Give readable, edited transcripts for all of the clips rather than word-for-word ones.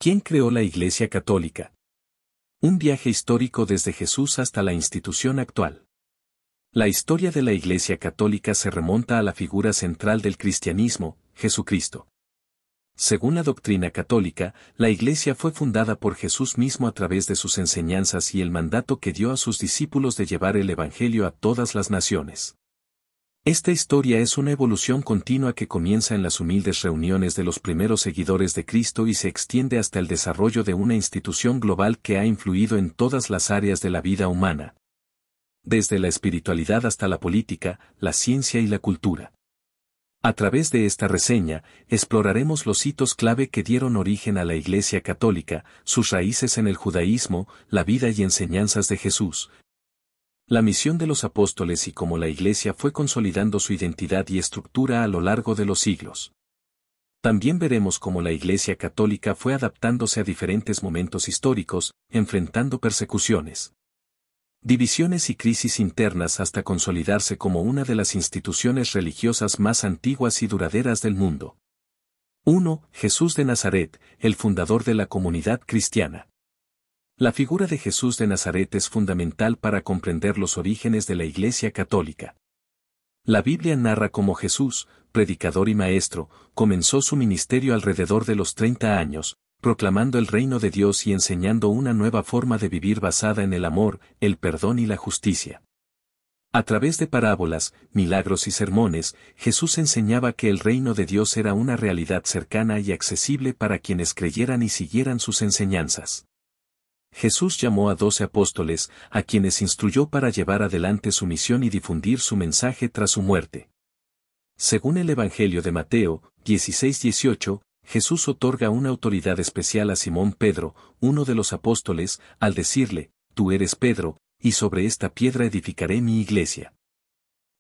¿Quién creó la Iglesia Católica? Un viaje histórico desde Jesús hasta la institución actual. La historia de la Iglesia Católica se remonta a la figura central del cristianismo, Jesucristo. Según la doctrina católica, la Iglesia fue fundada por Jesús mismo a través de sus enseñanzas y el mandato que dio a sus discípulos de llevar el Evangelio a todas las naciones. Esta historia es una evolución continua que comienza en las humildes reuniones de los primeros seguidores de Cristo y se extiende hasta el desarrollo de una institución global que ha influido en todas las áreas de la vida humana. Desde la espiritualidad hasta la política, la ciencia y la cultura. A través de esta reseña, exploraremos los hitos clave que dieron origen a la Iglesia Católica, sus raíces en el judaísmo, la vida y enseñanzas de Jesús, la misión de los apóstoles y cómo la Iglesia fue consolidando su identidad y estructura a lo largo de los siglos. También veremos cómo la Iglesia Católica fue adaptándose a diferentes momentos históricos, enfrentando persecuciones, divisiones y crisis internas hasta consolidarse como una de las instituciones religiosas más antiguas y duraderas del mundo. 1. Jesús de Nazaret, el fundador de la comunidad cristiana. La figura de Jesús de Nazaret es fundamental para comprender los orígenes de la Iglesia Católica. La Biblia narra cómo Jesús, predicador y maestro, comenzó su ministerio alrededor de los 30 años, proclamando el reino de Dios y enseñando una nueva forma de vivir basada en el amor, el perdón y la justicia. A través de parábolas, milagros y sermones, Jesús enseñaba que el reino de Dios era una realidad cercana y accesible para quienes creyeran y siguieran sus enseñanzas. Jesús llamó a 12 apóstoles, a quienes instruyó para llevar adelante su misión y difundir su mensaje tras su muerte. Según el Evangelio de Mateo, 16-18, Jesús otorga una autoridad especial a Simón Pedro, uno de los apóstoles, al decirle, «Tú eres Pedro, y sobre esta piedra edificaré mi iglesia».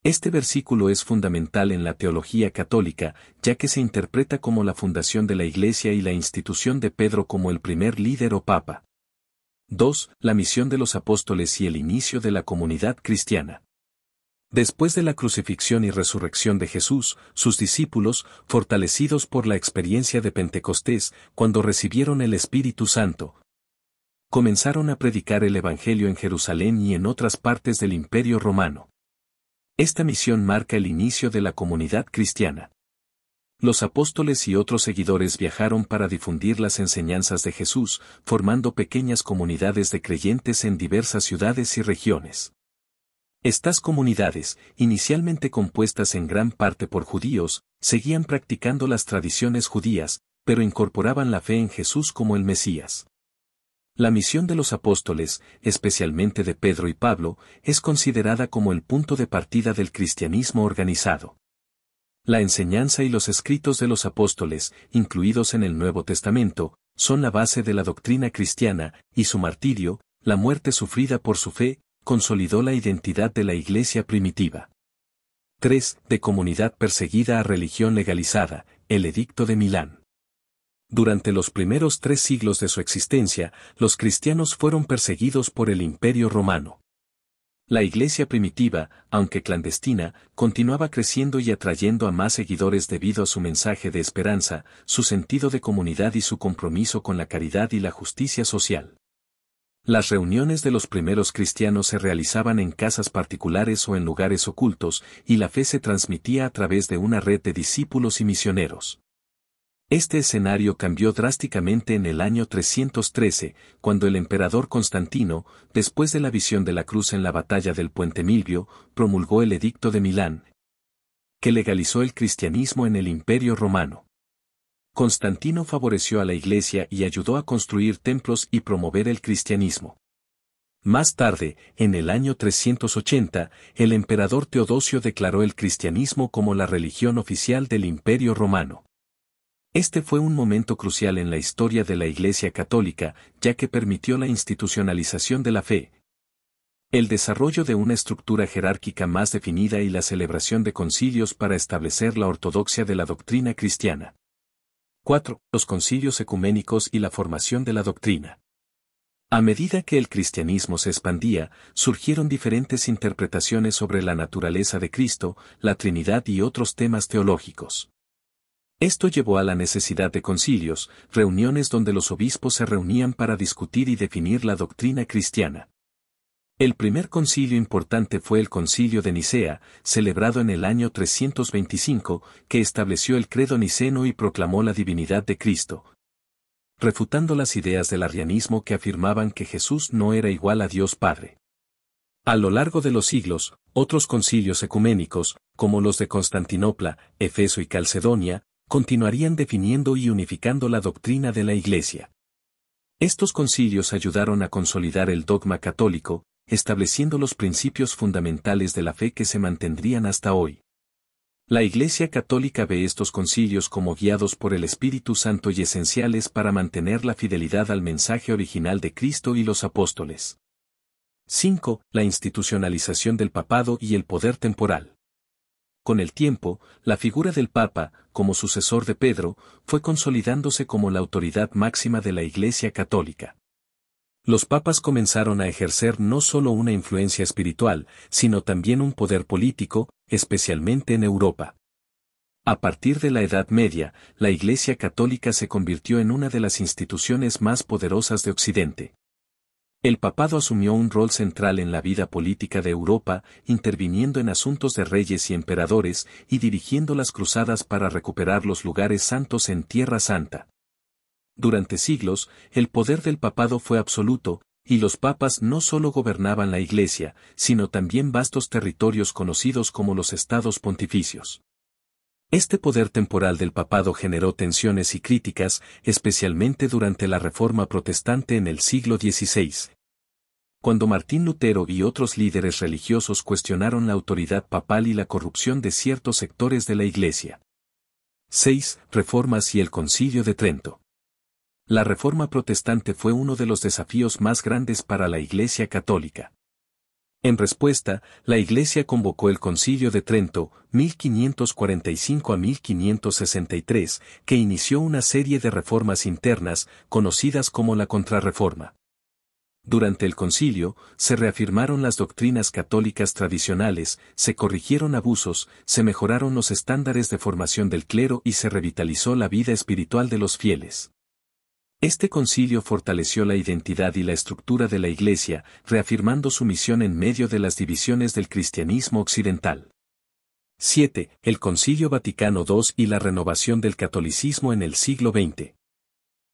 Este versículo es fundamental en la teología católica, ya que se interpreta como la fundación de la Iglesia y la institución de Pedro como el primer líder o papa. 2. La misión de los apóstoles y el inicio de la comunidad cristiana. Después de la crucifixión y resurrección de Jesús, sus discípulos, fortalecidos por la experiencia de Pentecostés, cuando recibieron el Espíritu Santo, comenzaron a predicar el Evangelio en Jerusalén y en otras partes del Imperio Romano. Esta misión marca el inicio de la comunidad cristiana. Los apóstoles y otros seguidores viajaron para difundir las enseñanzas de Jesús, formando pequeñas comunidades de creyentes en diversas ciudades y regiones. Estas comunidades, inicialmente compuestas en gran parte por judíos, seguían practicando las tradiciones judías, pero incorporaban la fe en Jesús como el Mesías. La misión de los apóstoles, especialmente de Pedro y Pablo, es considerada como el punto de partida del cristianismo organizado. La enseñanza y los escritos de los apóstoles, incluidos en el Nuevo Testamento, son la base de la doctrina cristiana, y su martirio, la muerte sufrida por su fe, consolidó la identidad de la Iglesia primitiva. 3. De comunidad perseguida a religión legalizada, el Edicto de Milán. Durante los primeros 3 siglos de su existencia, los cristianos fueron perseguidos por el Imperio Romano. La Iglesia primitiva, aunque clandestina, continuaba creciendo y atrayendo a más seguidores debido a su mensaje de esperanza, su sentido de comunidad y su compromiso con la caridad y la justicia social. Las reuniones de los primeros cristianos se realizaban en casas particulares o en lugares ocultos, y la fe se transmitía a través de una red de discípulos y misioneros. Este escenario cambió drásticamente en el año 313, cuando el emperador Constantino, después de la visión de la cruz en la batalla del Puente Milvio, promulgó el Edicto de Milán, que legalizó el cristianismo en el Imperio Romano. Constantino favoreció a la Iglesia y ayudó a construir templos y promover el cristianismo. Más tarde, en el año 380, el emperador Teodosio declaró el cristianismo como la religión oficial del Imperio Romano. Este fue un momento crucial en la historia de la Iglesia Católica, ya que permitió la institucionalización de la fe, el desarrollo de una estructura jerárquica más definida y la celebración de concilios para establecer la ortodoxia de la doctrina cristiana. 4. Los concilios ecuménicos y la formación de la doctrina. A medida que el cristianismo se expandía, surgieron diferentes interpretaciones sobre la naturaleza de Cristo, la Trinidad y otros temas teológicos. Esto llevó a la necesidad de concilios, reuniones donde los obispos se reunían para discutir y definir la doctrina cristiana. El primer concilio importante fue el Concilio de Nicea, celebrado en el año 325, que estableció el credo niceno y proclamó la divinidad de Cristo, refutando las ideas del arrianismo que afirmaban que Jesús no era igual a Dios Padre. A lo largo de los siglos, otros concilios ecuménicos, como los de Constantinopla, Éfeso y Calcedonia, continuarían definiendo y unificando la doctrina de la Iglesia. Estos concilios ayudaron a consolidar el dogma católico, estableciendo los principios fundamentales de la fe que se mantendrían hasta hoy. La Iglesia Católica ve estos concilios como guiados por el Espíritu Santo y esenciales para mantener la fidelidad al mensaje original de Cristo y los apóstoles. 5. La institucionalización del papado y el poder temporal. Con el tiempo, la figura del Papa, como sucesor de Pedro, fue consolidándose como la autoridad máxima de la Iglesia Católica. Los papas comenzaron a ejercer no solo una influencia espiritual, sino también un poder político, especialmente en Europa. A partir de la Edad Media, la Iglesia Católica se convirtió en una de las instituciones más poderosas de Occidente. El papado asumió un rol central en la vida política de Europa, interviniendo en asuntos de reyes y emperadores, y dirigiendo las cruzadas para recuperar los lugares santos en Tierra Santa. Durante siglos, el poder del papado fue absoluto, y los papas no solo gobernaban la Iglesia, sino también vastos territorios conocidos como los estados pontificios. Este poder temporal del papado generó tensiones y críticas, especialmente durante la Reforma Protestante en el siglo XVI. Cuando Martín Lutero y otros líderes religiosos cuestionaron la autoridad papal y la corrupción de ciertos sectores de la Iglesia. 6. Reformas y el Concilio de Trento. La Reforma Protestante fue uno de los desafíos más grandes para la Iglesia Católica. En respuesta, la Iglesia convocó el Concilio de Trento, 1545 a 1563, que inició una serie de reformas internas, conocidas como la Contrarreforma. Durante el concilio, se reafirmaron las doctrinas católicas tradicionales, se corrigieron abusos, se mejoraron los estándares de formación del clero y se revitalizó la vida espiritual de los fieles. Este concilio fortaleció la identidad y la estructura de la Iglesia, reafirmando su misión en medio de las divisiones del cristianismo occidental. 7. El Concilio Vaticano II y la renovación del catolicismo en el siglo XX.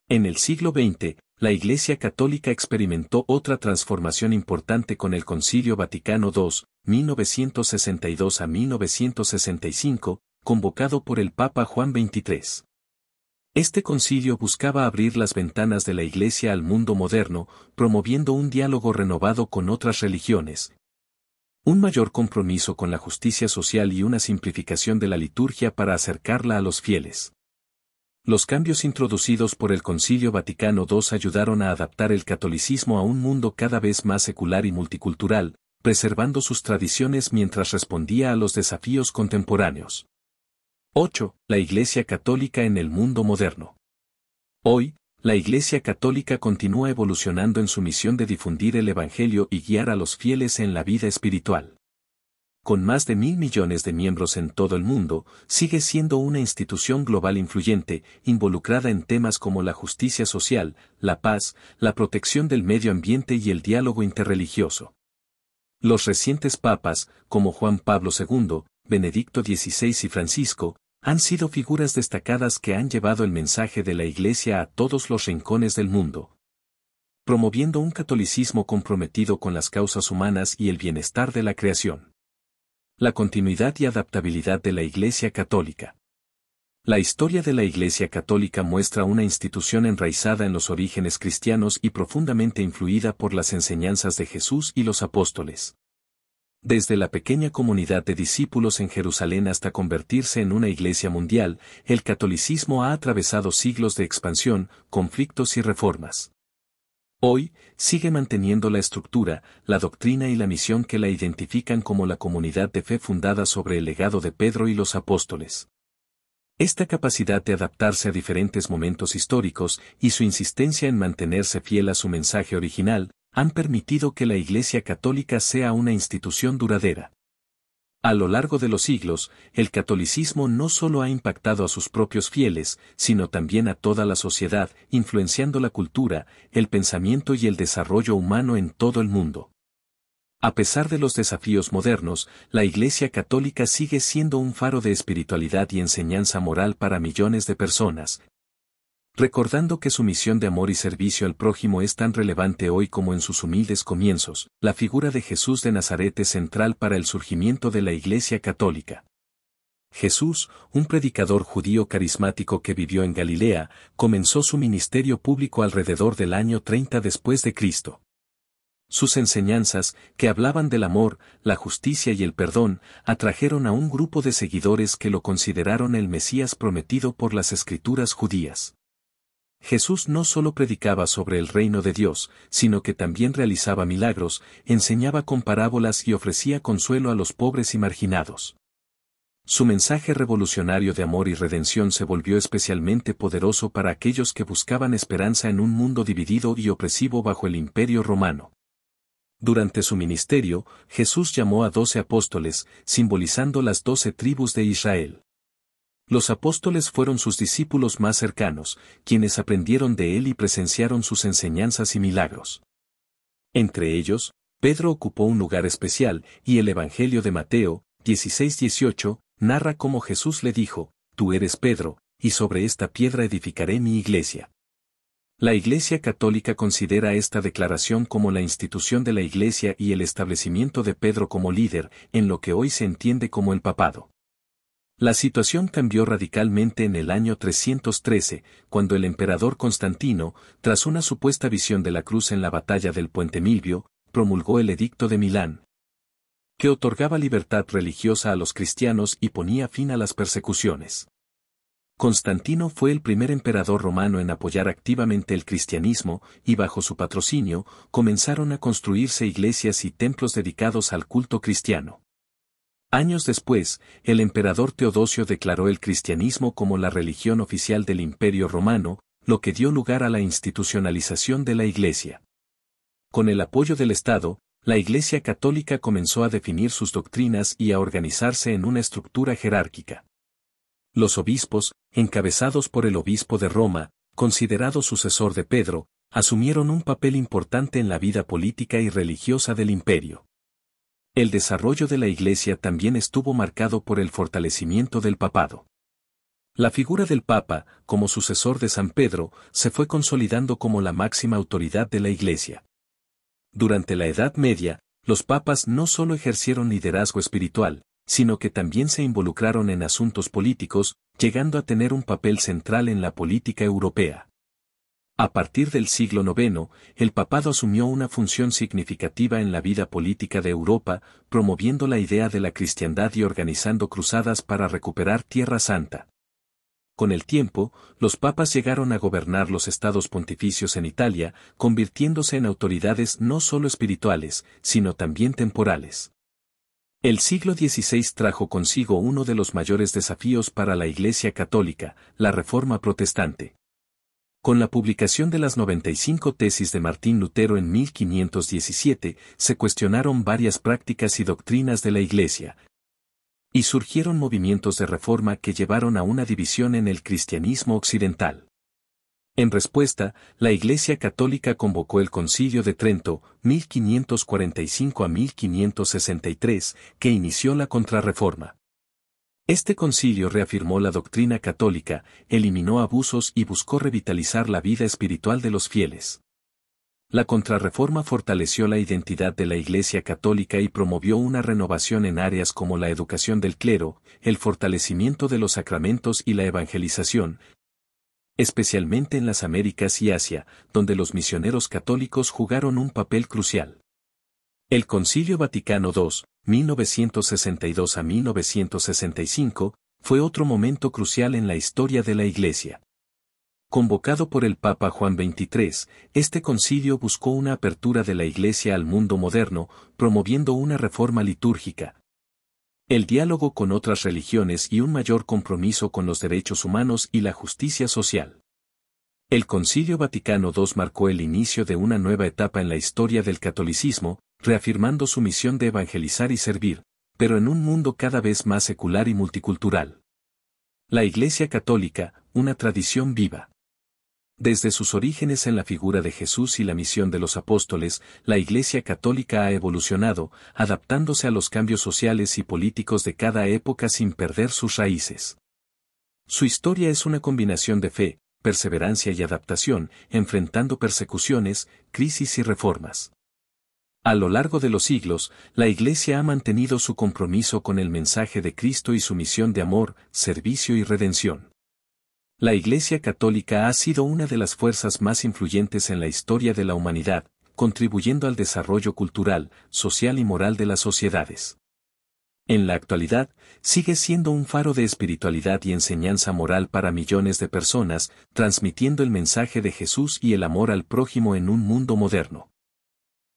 En el siglo XX, la Iglesia Católica experimentó otra transformación importante con el Concilio Vaticano II, 1962 a 1965, convocado por el Papa Juan XXIII. Este concilio buscaba abrir las ventanas de la Iglesia al mundo moderno, promoviendo un diálogo renovado con otras religiones, un mayor compromiso con la justicia social y una simplificación de la liturgia para acercarla a los fieles. Los cambios introducidos por el Concilio Vaticano II ayudaron a adaptar el catolicismo a un mundo cada vez más secular y multicultural, preservando sus tradiciones mientras respondía a los desafíos contemporáneos. 8. La Iglesia Católica en el mundo moderno. Hoy, la Iglesia Católica continúa evolucionando en su misión de difundir el Evangelio y guiar a los fieles en la vida espiritual. Con más de 1.000 millones de miembros en todo el mundo, sigue siendo una institución global influyente, involucrada en temas como la justicia social, la paz, la protección del medio ambiente y el diálogo interreligioso. Los recientes papas, como Juan Pablo II, Benedicto XVI y Francisco, han sido figuras destacadas que han llevado el mensaje de la Iglesia a todos los rincones del mundo, promoviendo un catolicismo comprometido con las causas humanas y el bienestar de la creación. La continuidad y adaptabilidad de la Iglesia Católica. La historia de la Iglesia Católica muestra una institución enraizada en los orígenes cristianos y profundamente influida por las enseñanzas de Jesús y los apóstoles. Desde la pequeña comunidad de discípulos en Jerusalén hasta convertirse en una iglesia mundial, el catolicismo ha atravesado siglos de expansión, conflictos y reformas. Hoy, sigue manteniendo la estructura, la doctrina y la misión que la identifican como la comunidad de fe fundada sobre el legado de Pedro y los apóstoles. Esta capacidad de adaptarse a diferentes momentos históricos y su insistencia en mantenerse fiel a su mensaje original, han permitido que la Iglesia Católica sea una institución duradera. A lo largo de los siglos, el catolicismo no solo ha impactado a sus propios fieles, sino también a toda la sociedad, influenciando la cultura, el pensamiento y el desarrollo humano en todo el mundo. A pesar de los desafíos modernos, la Iglesia Católica sigue siendo un faro de espiritualidad y enseñanza moral para millones de personas, recordando que su misión de amor y servicio al prójimo es tan relevante hoy como en sus humildes comienzos. La figura de Jesús de Nazaret es central para el surgimiento de la Iglesia Católica. Jesús, un predicador judío carismático que vivió en Galilea, comenzó su ministerio público alrededor del año 30 después de Cristo. Sus enseñanzas, que hablaban del amor, la justicia y el perdón, atrajeron a un grupo de seguidores que lo consideraron el Mesías prometido por las Escrituras judías. Jesús no solo predicaba sobre el reino de Dios, sino que también realizaba milagros, enseñaba con parábolas y ofrecía consuelo a los pobres y marginados. Su mensaje revolucionario de amor y redención se volvió especialmente poderoso para aquellos que buscaban esperanza en un mundo dividido y opresivo bajo el Imperio Romano. Durante su ministerio, Jesús llamó a 12 apóstoles, simbolizando las 12 tribus de Israel. Los apóstoles fueron sus discípulos más cercanos, quienes aprendieron de él y presenciaron sus enseñanzas y milagros. Entre ellos, Pedro ocupó un lugar especial, y el Evangelio de Mateo, 16-18, narra cómo Jesús le dijo: «Tú eres Pedro, y sobre esta piedra edificaré mi iglesia». La Iglesia Católica considera esta declaración como la institución de la Iglesia y el establecimiento de Pedro como líder, en lo que hoy se entiende como el papado. La situación cambió radicalmente en el año 313, cuando el emperador Constantino, tras una supuesta visión de la cruz en la batalla del Puente Milvio, promulgó el Edicto de Milán, que otorgaba libertad religiosa a los cristianos y ponía fin a las persecuciones. Constantino fue el primer emperador romano en apoyar activamente el cristianismo, y bajo su patrocinio, comenzaron a construirse iglesias y templos dedicados al culto cristiano. Años después, el emperador Teodosio declaró el cristianismo como la religión oficial del Imperio Romano, lo que dio lugar a la institucionalización de la Iglesia. Con el apoyo del Estado, la Iglesia Católica comenzó a definir sus doctrinas y a organizarse en una estructura jerárquica. Los obispos, encabezados por el obispo de Roma, considerado sucesor de Pedro, asumieron un papel importante en la vida política y religiosa del imperio. El desarrollo de la Iglesia también estuvo marcado por el fortalecimiento del papado. La figura del Papa, como sucesor de San Pedro, se fue consolidando como la máxima autoridad de la Iglesia. Durante la Edad Media, los papas no solo ejercieron liderazgo espiritual, sino que también se involucraron en asuntos políticos, llegando a tener un papel central en la política europea. A partir del siglo IX, el papado asumió una función significativa en la vida política de Europa, promoviendo la idea de la cristiandad y organizando cruzadas para recuperar Tierra Santa. Con el tiempo, los papas llegaron a gobernar los estados pontificios en Italia, convirtiéndose en autoridades no solo espirituales, sino también temporales. El siglo XVI trajo consigo uno de los mayores desafíos para la Iglesia Católica, la Reforma Protestante. Con la publicación de las 95 tesis de Martín Lutero en 1517, se cuestionaron varias prácticas y doctrinas de la Iglesia, y surgieron movimientos de reforma que llevaron a una división en el cristianismo occidental. En respuesta, la Iglesia Católica convocó el Concilio de Trento, 1545 a 1563, que inició la Contrarreforma. Este concilio reafirmó la doctrina católica, eliminó abusos y buscó revitalizar la vida espiritual de los fieles. La Contrarreforma fortaleció la identidad de la Iglesia Católica y promovió una renovación en áreas como la educación del clero, el fortalecimiento de los sacramentos y la evangelización, especialmente en las Américas y Asia, donde los misioneros católicos jugaron un papel crucial. El Concilio Vaticano II, 1962 a 1965, fue otro momento crucial en la historia de la Iglesia. Convocado por el Papa Juan XXIII, este concilio buscó una apertura de la Iglesia al mundo moderno, promoviendo una reforma litúrgica, el diálogo con otras religiones y un mayor compromiso con los derechos humanos y la justicia social. El Concilio Vaticano II marcó el inicio de una nueva etapa en la historia del catolicismo, reafirmando su misión de evangelizar y servir, pero en un mundo cada vez más secular y multicultural. La Iglesia Católica, una tradición viva. Desde sus orígenes en la figura de Jesús y la misión de los apóstoles, la Iglesia Católica ha evolucionado, adaptándose a los cambios sociales y políticos de cada época sin perder sus raíces. Su historia es una combinación de fe, perseverancia y adaptación, enfrentando persecuciones, crisis y reformas. A lo largo de los siglos, la Iglesia ha mantenido su compromiso con el mensaje de Cristo y su misión de amor, servicio y redención. La Iglesia Católica ha sido una de las fuerzas más influyentes en la historia de la humanidad, contribuyendo al desarrollo cultural, social y moral de las sociedades. En la actualidad, sigue siendo un faro de espiritualidad y enseñanza moral para millones de personas, transmitiendo el mensaje de Jesús y el amor al prójimo en un mundo moderno.